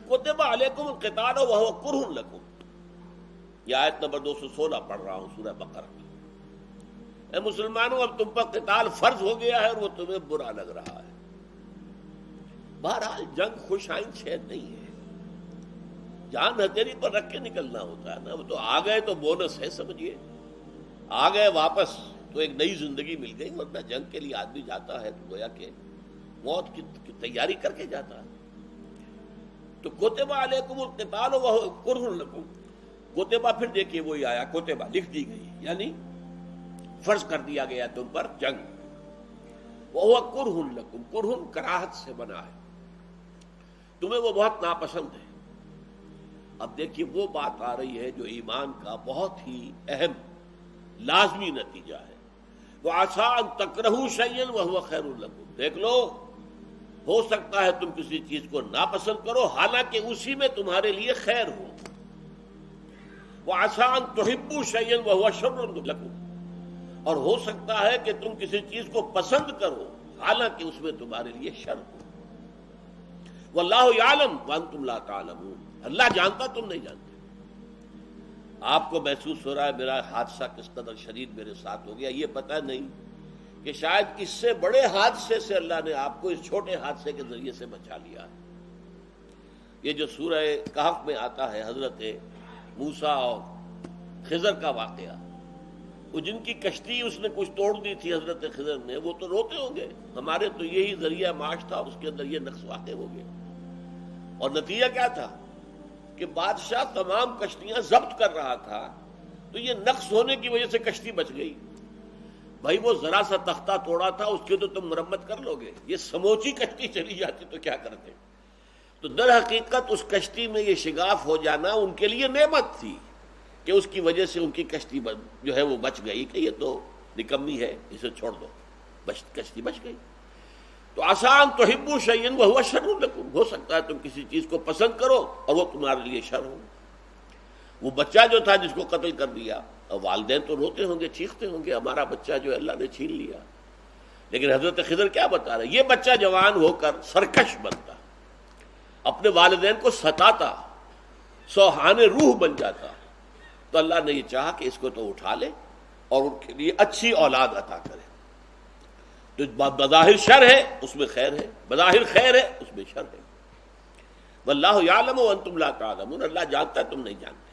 کتب علیکم القتال وہو کرہ لکم، یہ آیت نمبر 216 پڑھ رہا ہوں سورہ بقرہ کی۔ اے مسلمانوں، اب تم پر قتال فرض ہو گیا ہے اور وہ تمہیں برا لگ رہا ہے۔ بہرحال جنگ خوش آئند شے نہیں ہے، جان ہتھیلی پر رکھ کے نکلنا ہوتا ہے نا۔ وہ تو آ گئے تو بونس ہے، سمجھیے آ گئے واپس تو ایک نئی زندگی مل گئی، ورنہ جنگ کے لیے آدمی جاتا ہے تو گویا کہ موت کی تیاری کر کے جاتا ہے۔ تو کتب علیکم القتال وہو کرہ لکم، کتبہ پھر دیکھیے وہی آیا، کتبہ لکھ دی گئی، یعنی فرض کر دیا گیا تم پر جنگ۔ وہو کرہ لکم، کرہ کراہت سے بنا ہے، تمہیں وہ بہت ناپسند ہے۔ اب دیکھیے وہ بات آ رہی ہے جو ایمان کا بہت ہی اہم لازمی نتیجہ ہے۔ وَعَسَىٰ أَن تَكْرَهُوا شَيْئًا وَهُوَ خَيْرٌ لَكُمْ، دیکھ لو ہو سکتا ہے تم کسی چیز کو ناپسند کرو حالانکہ اسی میں تمہارے لیے خیر ہو۔ وَعَسَىٰ أَن تُحِبُّوا شَيْئًا وَهُوَ شَرٌ لَكُمْ، اور ہو سکتا ہے کہ تم کسی چیز کو پسند کرو حالانکہ اس میں تمہارے لیے شر ہو۔ وَاللَّهُ يَعْلَمُ وَأَنتُمْ لَا تَعْلَمُونَ، اللہ جانتا تم نہیں جانتے۔ آپ کو محسوس ہو رہا ہے میرا حادثہ کس قدر شدید میرے ساتھ ہو گیا، یہ پتہ نہیں کہ شاید اس سے بڑے حادثے سے اللہ نے آپ کو اس چھوٹے حادثے کے ذریعے سے بچا لیا ہے۔ یہ جو سورہ کہف میں آتا ہے حضرت موسیٰ اور خضر کا واقعہ، وہ جن کی کشتی اس نے کچھ توڑ دی تھی حضرت خضر نے، وہ تو روتے ہوں گے، ہمارے تو یہی ذریعہ معاش تھا، اس کے اندر یہ نقص واقع ہو گیا۔ اور نتیجہ کیا تھا کہ بادشاہ تمام کشتیاں ضبط کر رہا تھا، تو یہ نقص ہونے کی وجہ سے کشتی بچ گئی۔ بھائی وہ ذرا سا تختہ توڑا تھا، اس کی تو تم مرمت کر لو گے، یہ سموچی کشتی چلی جاتی تو کیا کرتے؟ تو در حقیقت اس کشتی میں یہ شگاف ہو جانا ان کے لیے نعمت تھی کہ اس کی وجہ سے ان کی کشتی جو ہے وہ بچ گئی، کہ یہ تو نکمی ہے اسے چھوڑ دو، کشتی بچ گئی۔ تو آسان تحبوا شیئا وہو شر لکم، ہو سکتا ہے تم کسی چیز کو پسند کرو اور وہ تمہارے لیے شر ہو۔ وہ بچہ جو تھا جس کو قتل کر دیا، اور والدین تو روتے ہوں گے، چیختے ہوں گے، ہمارا بچہ جو اللہ نے چھین لیا۔ لیکن حضرت خضر کیا بتا رہے، یہ بچہ جوان ہو کر سرکش بنتا، اپنے والدین کو ستاتا، سوہان روح بن جاتا، تو اللہ نے یہ چاہا کہ اس کو تو اٹھا لے اور ان کے لیے اچھی اولاد عطا کرے۔ تو بظاہر شر ہے اس میں خیر ہے، بظاہر خیر ہے اس میں شر ہے۔ واللہ یعلم وانتم لا تعلمون، اللہ جانتا ہے تم نہیں جانتے۔